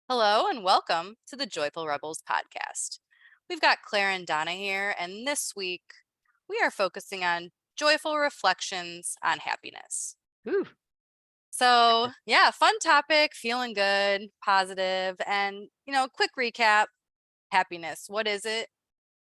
Hello and welcome to the Joyful Rebels podcast. We've got Claire and Donna here, and this week we are focusing on joyful reflections on happiness. Ooh. So, yeah, fun topic, feeling good, positive, and quick recap happiness. What is it?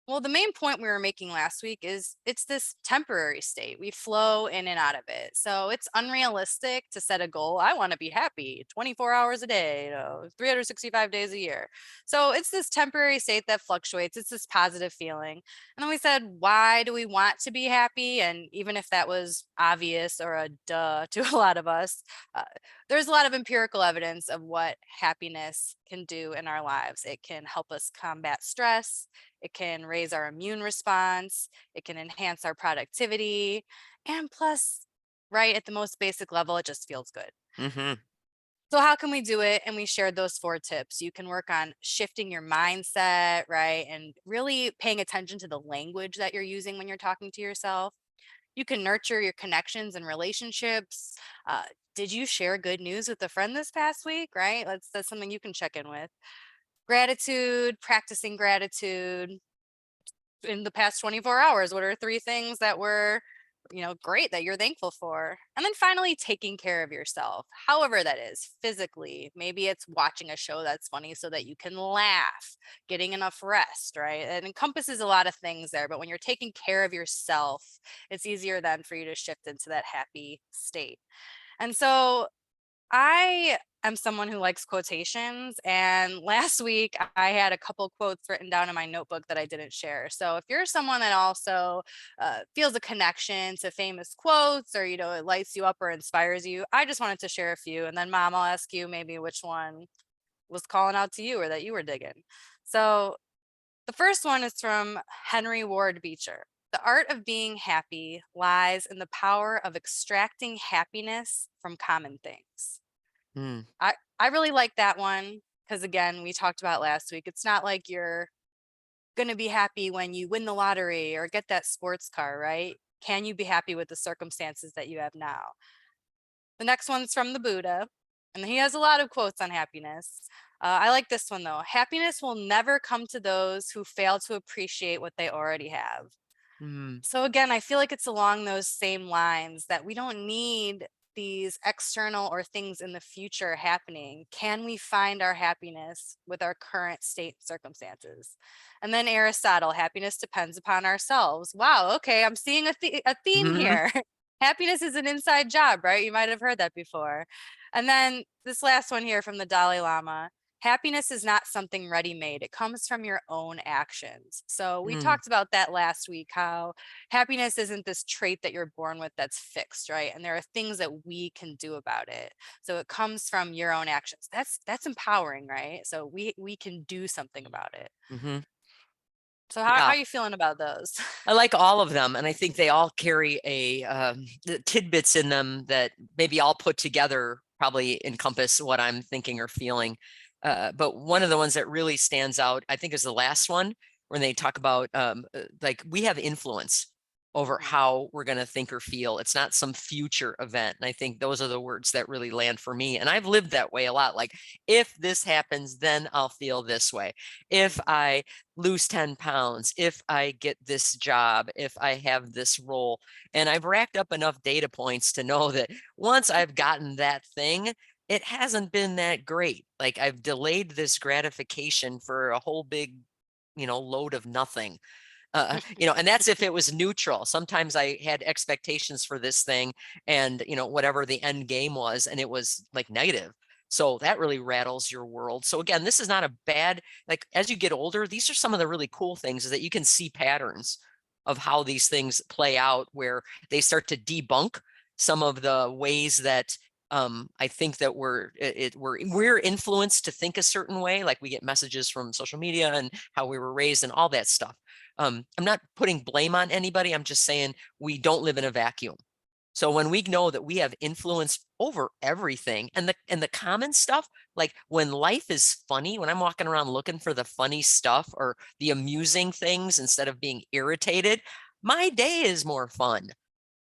Well, the main point we were making last week is it's this temporary state. We flow in and out of it. So it's unrealistic to set a goal. I want to be happy 24 hours a day, 365 days a year. So it's this temporary state that fluctuates. It's this positive feeling. And then we said, why do we want to be happy? And even if that was obvious or a duh to a lot of us, uh, there's a lot of empirical evidence of what happiness can do in our lives. It can help us combat stress. It can raise our immune response. It can enhance our productivity. And plus, right at the most basic level, it just feels good. Mm-hmm. So, how can we do it? And we shared those 4 tips. You can work on shifting your mindset, right? And really paying attention to the language that you're using when you're talking to yourself. You can nurture your connections and relationships. Uh, did you share good news with a friend this past week, right? That's something you can check in with. Gratitude, practicing gratitude, in the past 24 hours, what are 3 things that were great that you're thankful for? And then finally, taking care of yourself, however that is, physically. Maybe it's watching a show that's funny so that you can laugh, getting enough rest, right? It encompasses a lot of things there, but when you're taking care of yourself, it's easier then for you to shift into that happy state. And so I am someone who likes quotations, and last week I had a couple quotes written down in my notebook that I didn't share. So if you're someone that also feels a connection to famous quotes, or it lights you up or inspires you, I just wanted to share a few, and then Mom, I'll ask you maybe which one was calling out to you or that you were digging. So the first one is from Henry Ward Beecher. The art of being happy lies in the power of extracting happiness from common things. Mm. I really like that one because, again, we talked about last week. It's not like you're going to be happy when you win the lottery or get that sports car, right? Can you be happy with the circumstances that you have now? The next one's from the Buddha, and he has a lot of quotes on happiness. I like this one though. Happiness will never come to those who fail to appreciate what they already have. Mm. So again, I feel like it's along those same lines that we don't need these external or things in the future happening. Can we find our happiness with our current state circumstances? And then Aristotle, happiness depends upon ourselves. Wow, okay, I'm seeing a theme Mhm. here. Happiness is an inside job, right? You might have heard that before. And then this last one here from the Dalai Lama. Happiness is not something ready made. It comes from your own actions. So, we Mm. talked about that last week, how happiness isn't this trait that you're born with that's fixed, right? And there are things that we can do about it. So it comes from your own actions. That's empowering, right? So we can do something about it. Mhm. So how Yeah, are you feeling about those? I like all of them, and I think they all carry tidbits in them that maybe all put together probably encompass what I'm thinking or feeling. But one of the ones that really stands out, I think, is the last one when they talk about like we have influence over Mhm. how we're going to think or feel. It's not some future event. And I think those are the words that really land for me. And I've lived that way a lot. Like, if this happens, then I'll feel this way. If I lose 10 pounds, if I get this job, if I have this role. And I've racked up enough data points to know that once I've gotten that thing, it hasn't been that great. Like, I've delayed this gratification for a whole big, load of nothing. And that's if it was neutral. Sometimes I had expectations for this thing and, whatever the end game was, and it was like negative. So that really rattles your world. So again, this is not a bad, like as you get older, these are some of the really cool things is that you can see patterns of how these things play out where they start to debunk some of the ways that I think that we're influenced to think a certain way, like we get messages from social media and how we were raised and all that stuff. I'm not putting blame on anybody. I'm just saying we don't live in a vacuum. So when we know that we have influence over everything and the common stuff, like when life is funny, when I'm walking around looking for the funny stuff or the amusing things instead of being irritated, my day is more fun.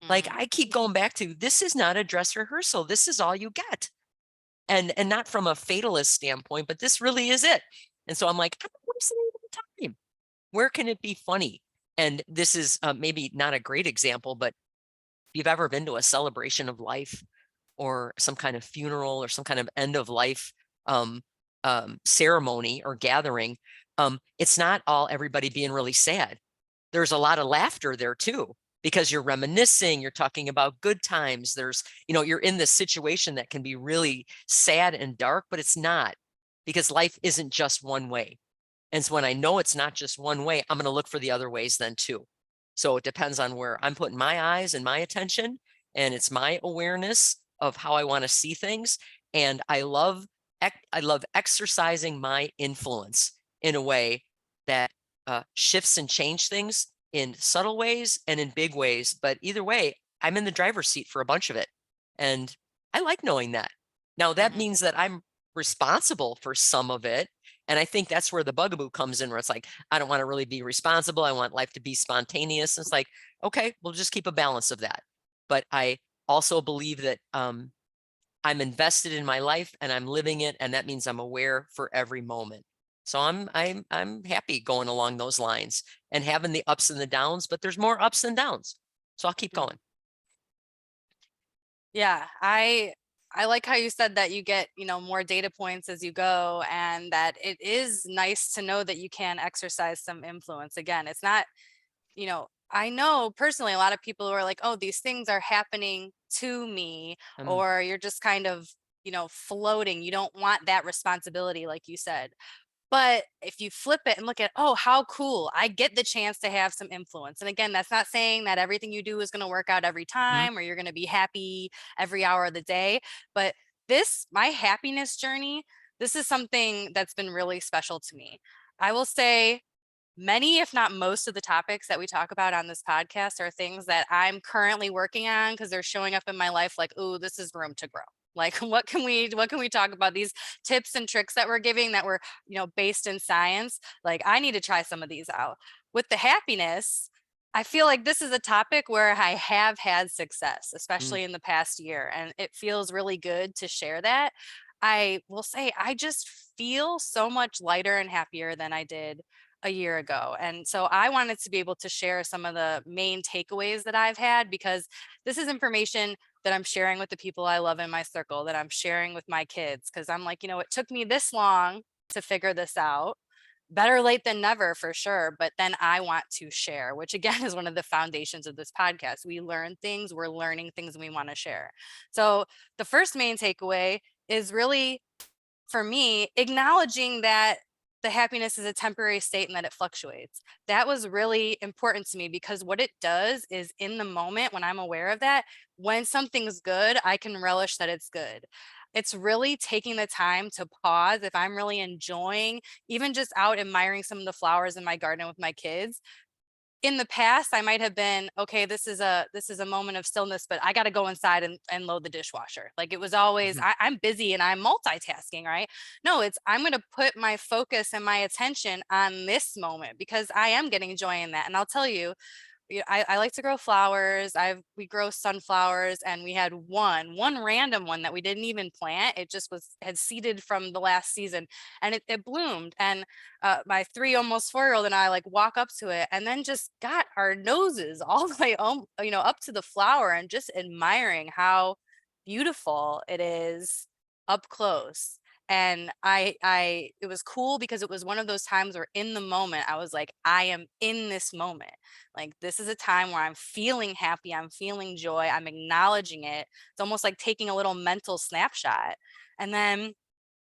Like Mhm. I keep going back to this is not a dress rehearsal. This is all you get. and not from a fatalist standpoint, but this really is it. And so I'm like, I'm not wasting any time. Where can it be funny? And this is maybe not a great example, but if you've ever been to a celebration of life or some kind of funeral or some kind of end of life um, ceremony or gathering, it's not all everybody being really sad. There's a lot of laughter there too, because you're reminiscing, you're talking about good times. There's, you're in this situation that can be really sad and dark, but it's not, because life isn't just one way. And so when I know it's not just one way, I'm going to look for the other ways then too. So it depends on where I'm putting my eyes and my attention, and it's my awareness of how I want to see things. And I love exercising my influence in a way that shifts and change things in subtle ways and in big ways. But either way, I'm in the driver's seat for a bunch of it. And I like knowing that. Now, that Mhm. means that I'm responsible for some of it. And I think that's where the bugaboo comes in, where it's like, I don't want to really be responsible. I want life to be spontaneous. It's like, okay, we'll just keep a balance of that. But I also believe that I'm invested in my life and I'm living it, and that means I'm aware for every moment. So I'm happy going along those lines and having the ups and the downs, but there's more ups and downs. So I'll keep Mhm. going. Yeah, I like how you said that you get, more data points as you go, and that it is nice to know that you can exercise some influence. Again, it's not, I know personally a lot of people who are like, oh, these things are happening to me, Um, or you're just kind of, floating. You don't want that responsibility, like you said. But if you flip it and look at, oh, how cool, I get the chance to have some influence. And again, that's not saying that everything you do is going to work out every mhm, time or you're going to be happy every hour of the day. But my happiness journey, this is something that's been really special to me. I will say many, if not most of the topics that we talk about on this podcast are things that I'm currently working on because they're showing up in my life like, oh, this is room to grow. Like what can we talk about, these tips and tricks that we're giving that were, based in science? Like I need to try some of these out. With the happiness, I feel like this is a topic where I have had success, mm, especially in the past year, and it feels really good to share that. I will say I just feel so much lighter and happier than I did a year ago. And so I wanted to be able to share some of the main takeaways that I've had, because this is information that I'm sharing with the people I love in my circle, that I'm sharing with my kids. Cause I'm like, it took me this long to figure this out. Better late than never for sure. But then I want to share, which again is one of the foundations of this podcast. We learn things, we're learning things, and we want to share. So the first main takeaway is really, for me, acknowledging that the happiness is a temporary state and that it fluctuates. That was really important to me, because what it does is, in the moment when I'm aware of that, when something's good, I can relish that it's good. It's really taking the time to pause. If I'm really enjoying, even just out admiring some of the flowers in my garden with my kids, in the past I might have been, okay, this is a moment of stillness, but I got to go inside and load the dishwasher. Like it was always, mhm, I'm busy and I'm multitasking, right? No, it's, I'm going to put my focus and my attention on this moment, because I am getting joy in that. And I'll tell you, I like to grow flowers. We grow sunflowers, and we had one random one that we didn't even plant. It just had seeded from the last season, and it bloomed. And my three, almost 4 year old, and I like walk up to it, and then just got our noses all the way, up to the flower, and just admiring how beautiful it is up close. And it was cool, because it was one of those times where in the moment I was like, I am in this moment. Like this is a time where I'm feeling happy, I'm feeling joy, I'm acknowledging it. It's almost like taking a little mental snapshot. And then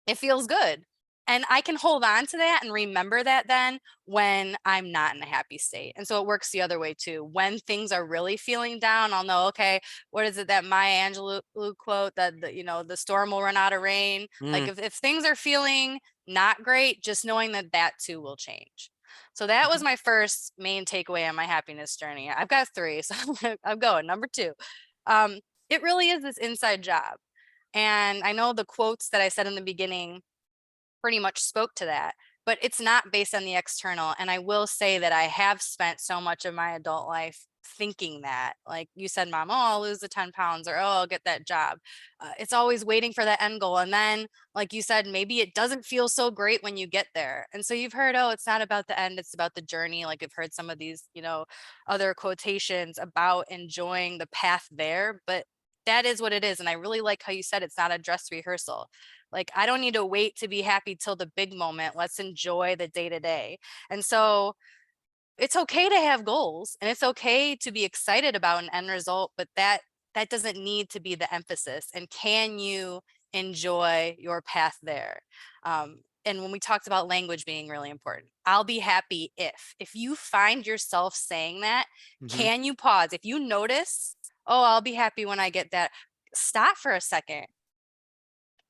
it feels good. And I can hold on to that and remember that then when I'm not in a happy state. And so it works the other way too. When things are really feeling down, I'll know, okay, what is it, that Maya Angelou quote, that the storm will run out of rain. Like mm, if things are feeling not great, just knowing that that too will change. So that was mhm, my first main takeaway on my happiness journey. I've got three, so I'm going. Number two, um, it really is this inside job. And I know the quotes that I said in the beginning pretty much spoke to that, but it's not based on the external. And I will say that I have spent so much of my adult life thinking that. Like you said, mom, oh, I'll lose the 10 pounds, or oh, I'll get that job. It's always waiting for that end goal. And then, like you said, maybe it doesn't feel so great when you get there. And so you've heard, oh, it's not about the end, it's about the journey. Like I've heard some of these, other quotations about enjoying the path there, but that is what it is. And I really like how you said it's not a dress rehearsal. Like, I don't need to wait to be happy till the big moment. Let's enjoy the day to day. And so it's okay to have goals, and it's okay to be excited about an end result, but that doesn't need to be the emphasis. And can you enjoy your path there? And when we talked about language being really important, I'll be happy if you find yourself saying that, Mm-hmm. can you pause? If you notice, oh, I'll be happy when I get that, stop for a second.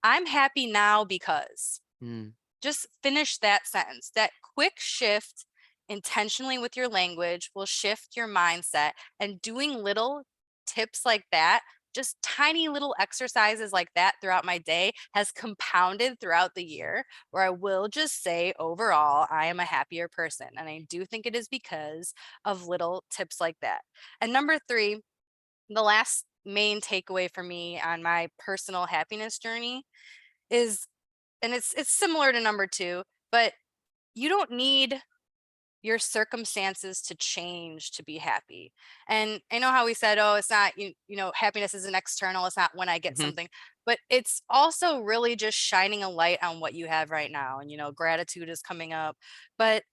I'm happy now because, Mm. just finish that sentence. That quick shift intentionally with your language will shift your mindset. And doing little tips like that, just tiny little exercises like that throughout my day, has compounded throughout the year, where I will just say, overall, I am a happier person. And I do think it is because of little tips like that. And number three, the last main takeaway for me on my personal happiness journey is, and it's similar to number two, but you don't need your circumstances to change to be happy. And I know how we said, oh, it's not, happiness isn't external, it's not when I get Mm-hmm. something, but it's also really just shining a light on what you have right now. And gratitude is coming up, but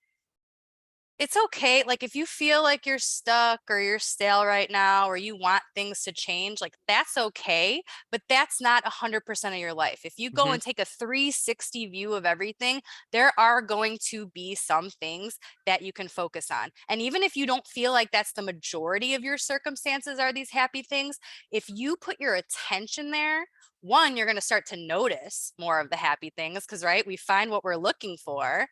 it's okay. Like, if you feel like you're stuck or you're stale right now, or you want things to change, like, that's okay. But that's not 100% of your life. If you go Mm-hmm. and take a 360 view of everything, there are going to be some things that you can focus on. And even if you don't feel like that's the majority of your circumstances are these happy things, if you put your attention there, one, you're going to start to notice more of the happy things, because, right, we find what we're looking for.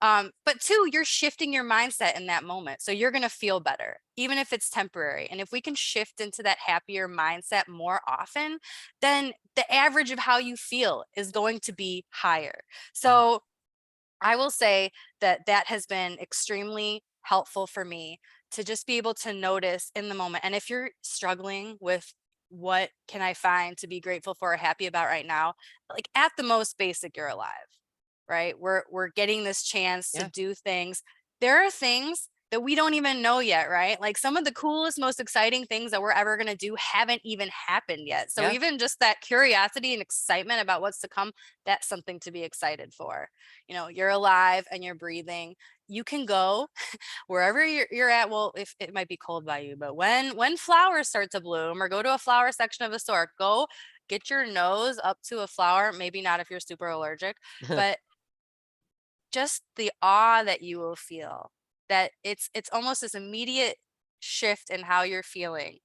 But two, you're shifting your mindset in that moment. So you're going to feel better, even if it's temporary. And if we can shift into that happier mindset more often, then the average of how you feel is going to be higher. So I will say that that has been extremely helpful for me, to just be able to notice in the moment. And if you're struggling with, what can I find to be grateful for or happy about right now? Like, at the most basic, you're alive, right? We're getting this chance to Yeah. do things. There are things that we don't even know yet, right? Like, some of the coolest, most exciting things that we're ever going to do haven't even happened yet. So Yeah. even just that curiosity and excitement about what's to come, that's something to be excited for. You're alive and you're breathing. You can go wherever you're at. Well, if it might be cold by you, but when flowers start to bloom, or go to a flower section of a store, go get your nose up to a flower. Maybe not if you're super allergic, but just the awe that you will feel, that it's almost this immediate shift in how you're feeling.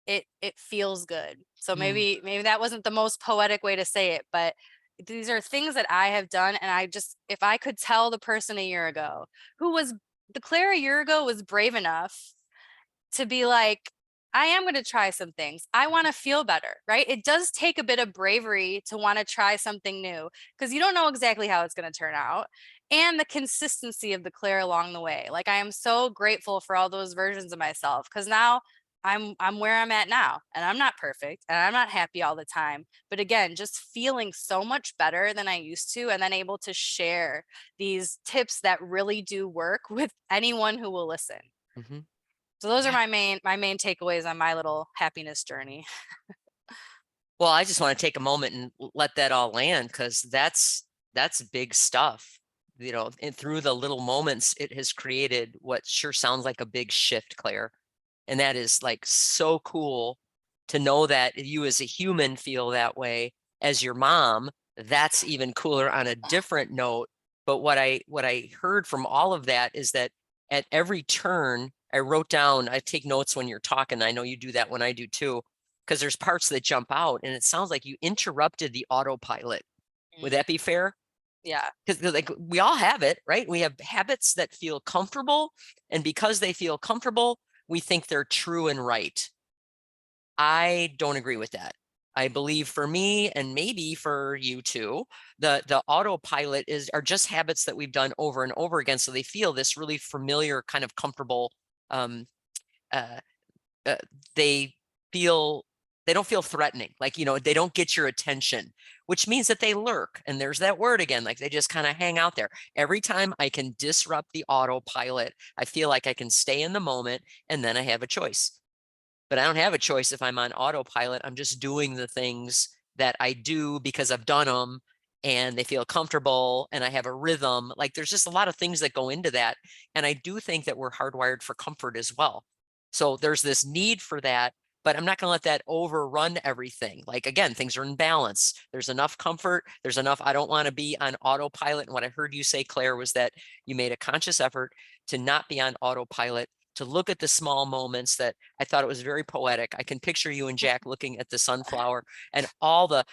It feels good. So Mm. maybe that wasn't the most poetic way to say it, but these are things that I have done. And I just, if I could tell the person a year ago, who was the Claire a year ago was brave enough to be like, I am going to try some things. I want to feel better, right? It does take a bit of bravery to want to try something new, because you don't know exactly how it's going to turn out. And the consistency of the Claire along the way. Like, I am so grateful for all those versions of myself, because now I'm where I'm at now, and I'm not perfect and I'm not happy all the time. But again, just feeling so much better than I used to, and then able to share these tips that really do work with anyone who will listen. Mm-hmm. So those are Yeah. my main takeaways on my little happiness journey. Well, I just want to take a moment and let that all land, because that's big stuff. And through the little moments, it has created what sure sounds like a big shift, Claire. And that is like so cool to know that you as a human feel that way. As your mom, that's even cooler on a different note. But what I heard from all of that is that at every turn, I wrote down, I take notes when you're talking. I know you do that when I do too, because there's parts that jump out, and it sounds like you interrupted the autopilot. Would Mm, that be fair? yeah. Because like we all have it, right? We have habits that feel comfortable, and because they feel comfortable, we think they're true and right. I don't agree with that. I believe for me, and maybe for you too, the autopilot are just habits that we've done over and over again. So they feel this really familiar, kind of comfortable um, uh, uh, they feel they don't feel threatening. Like, they don't get your attention, which means that they lurk. And there's that word again, like they just kind of hang out there. Every time I can disrupt the autopilot, I feel like I can stay in the moment, and then I have a choice. But I don't have a choice if I'm on autopilot. I'm just doing the things that I do because I've done them and they feel comfortable and I have a rhythm. Like there's just a lot of things that go into that. And I do think that we're hardwired for comfort as well. So there's this need for that, but I'm not going to let that overrun everything. Like again, things are in balance. There's enough comfort. There's enough. I don't want to be on autopilot. And what I heard you say, Claire, was that you made a conscious effort to not be on autopilot, to look at the small moments. That I thought it was very poetic. I can picture you and Jack looking at the sunflower and all the,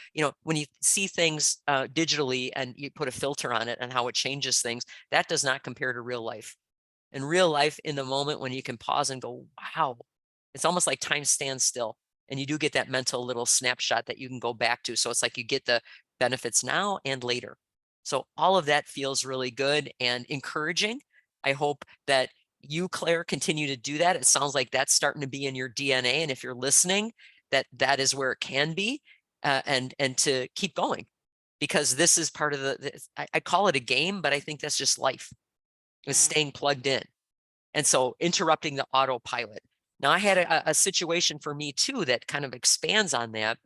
when you see things digitally and you put a filter on it and how it changes things, that does not compare to real life. In real life, in the moment when you can pause and go, wow, it's almost like time stands still. And you do get that mental little snapshot that you can go back to. So it's like you get the benefits now and later. So all of that feels really good and encouraging. I hope that you, Claire, continue to do that. It sounds like that's starting to be in your DNA. And if you're listening, that is where it can be, and to keep going, because this is part of I call it a game, but I think that's just life, is Mm, staying plugged in. And so interrupting the autopilot. Now, I had a situation for me too that kind of expands on that.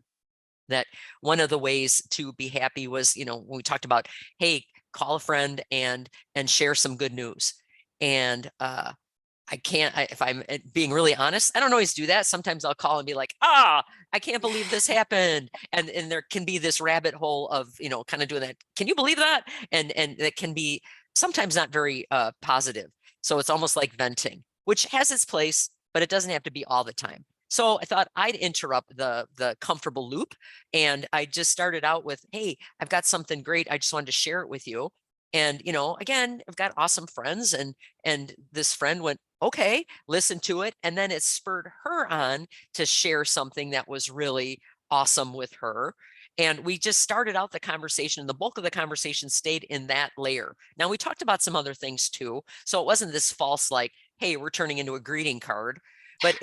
That one of the ways to be happy was, when we talked about, hey, call a friend and share some good news. And I can't, if I'm being really honest, I don't always do that. Sometimes I'll call and be like, I can't believe this happened. And there can be this rabbit hole of, kind of doing that. Can you believe that? And that can be sometimes not very positive. So it's almost like venting, which has its place, but it doesn't have to be all the time. So I thought I'd interrupt the comfortable loop. And I just started out with, hey, I've got something great. I just wanted to share it with you. And, again, I've got awesome friends, and this friend went, okay, listen to it. And then it spurred her on to share something that was really awesome with her. And we just started out the conversation, and the bulk of the conversation stayed in that layer. Now, we talked about some other things too. So it wasn't this false, like, hey, we're turning into a greeting card. But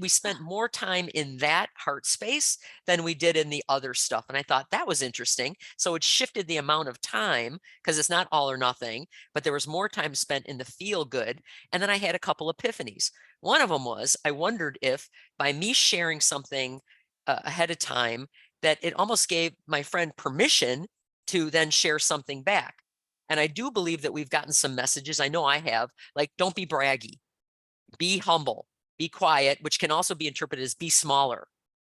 we spent more time in that heart space than we did in the other stuff. And I thought that was interesting. So it shifted the amount of time, because it's not all or nothing, but there was more time spent in the feel good. And then I had a couple epiphanies. One of them was, I wondered if by me sharing something ahead of time, that it almost gave my friend permission to then share something back. And I do believe that we've gotten some messages. I know I have, like, don't be braggy, be humble, be quiet, which can also be interpreted as be smaller.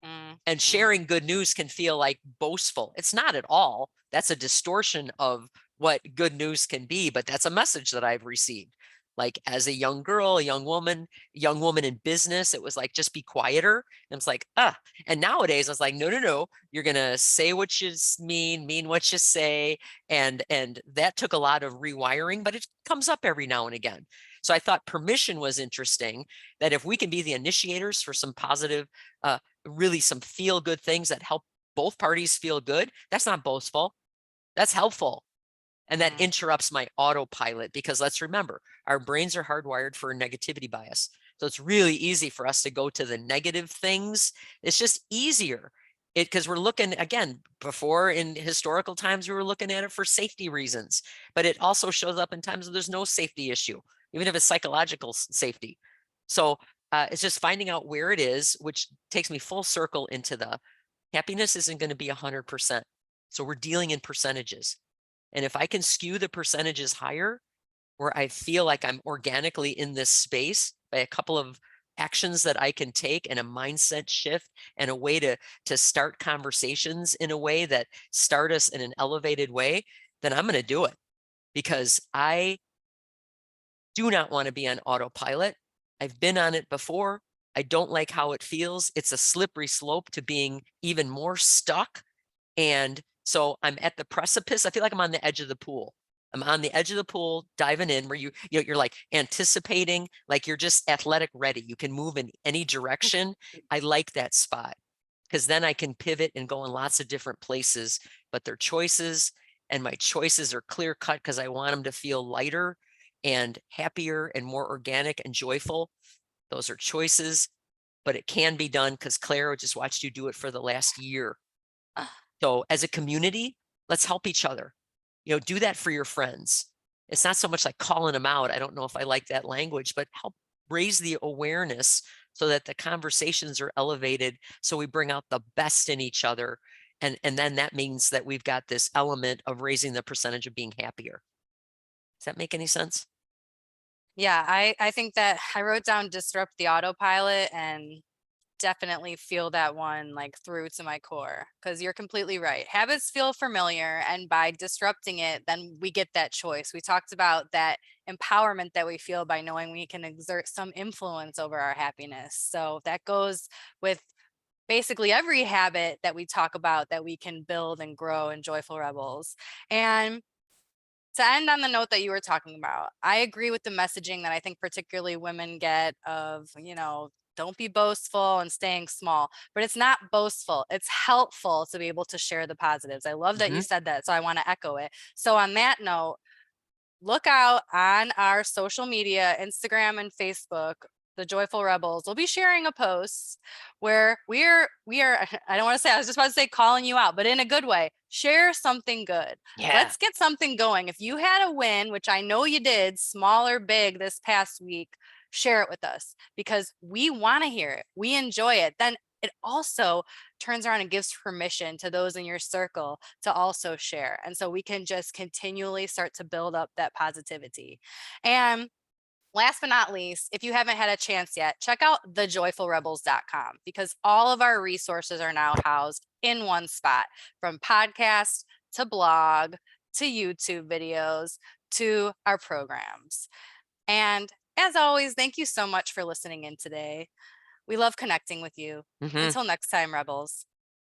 mm, And mm, sharing good news can feel like boastful. It's not at all. That's a distortion of what good news can be, but that's a message that I've received. Like as a young girl, a young woman in business, it was like, just be quieter. And it's like, and nowadays I was like, no, no, no, you're gonna say what you mean what you say. And that took a lot of rewiring, but it comes up every now and again. So I thought permission was interesting, that if we can be the initiators for some positive, really some feel good things that help both parties feel good, that's not boastful, that's helpful. And that mm. interrupts my autopilot, because let's remember, our brains are hardwired for a negativity bias. So it's really easy for us to go to the negative things. It's just easier. Because we're looking, again, before in historical times, we were looking at it for safety reasons, but it also shows up in times where there's no safety issue, even if it's psychological safety. So it's just finding out where it is, which takes me full circle into the happiness isn't going to be 100%. So we're dealing in percentages. And if I can skew the percentages higher, where I feel like I'm organically in this space by a couple of actions that I can take, and a mindset shift, and a way to start conversations in a way that start us in an elevated way, then I'm going to do it, because I do not want to be on autopilot. I've been on it before. I don't like how it feels. It's a slippery slope to being even more stuck. And so I'm at the precipice. I feel like I'm on the edge of the pool. I'm on the edge of the pool, diving in, where you're like anticipating, like you're just athletic ready. You can move in any direction. I like that spot, because then I can pivot and go in lots of different places, but they're choices, and my choices are clear cut, because I want them to feel lighter and happier and more organic and joyful. Those are choices, but it can be done because Claire just watched you do it for the last year. So as a community, let's help each other. Do that for your friends. It's not so much like calling them out. I don't know if I like that language, but help raise the awareness so that the conversations are elevated. So we bring out the best in each other. And then that means that we've got this element of raising the percentage of being happier. Does that make any sense? Yeah, I think that I wrote down disrupt the autopilot and definitely feel that one like through to my core because you're completely right. Habits feel familiar, and by disrupting it, then we get that choice. We talked about that empowerment that we feel by knowing we can exert some influence over our happiness. So that goes with basically every habit that we talk about that we can build and grow in Joyful Rebels. And to end on the note that you were talking about, I agree with the messaging that I think particularly women get of, don't be boastful and staying small, but it's not boastful. It's helpful to be able to share the positives. I love that you Hmm. said that. So I want to echo it. So on that note, look out on our social media, Instagram and Facebook, the Joyful Rebels. We'll be sharing a post where we are I don't want to say, I was just about to say calling you out, but in a good way. Share something good. Yeah. Let's get something going. If you had a win, which I know you did, small or big this past week, share it with us because we want to hear it. We enjoy it. Then it also turns around and gives permission to those in your circle to also share. And so we can just continually start to build up that positivity. And last but not least, if you haven't had a chance yet, check out thejoyfulrebels.com because all of our resources are now housed in one spot, from podcast to blog to YouTube videos to our programs. And as always, thank you so much for listening in today. We love connecting with you. Hmm. Until next time, Rebels.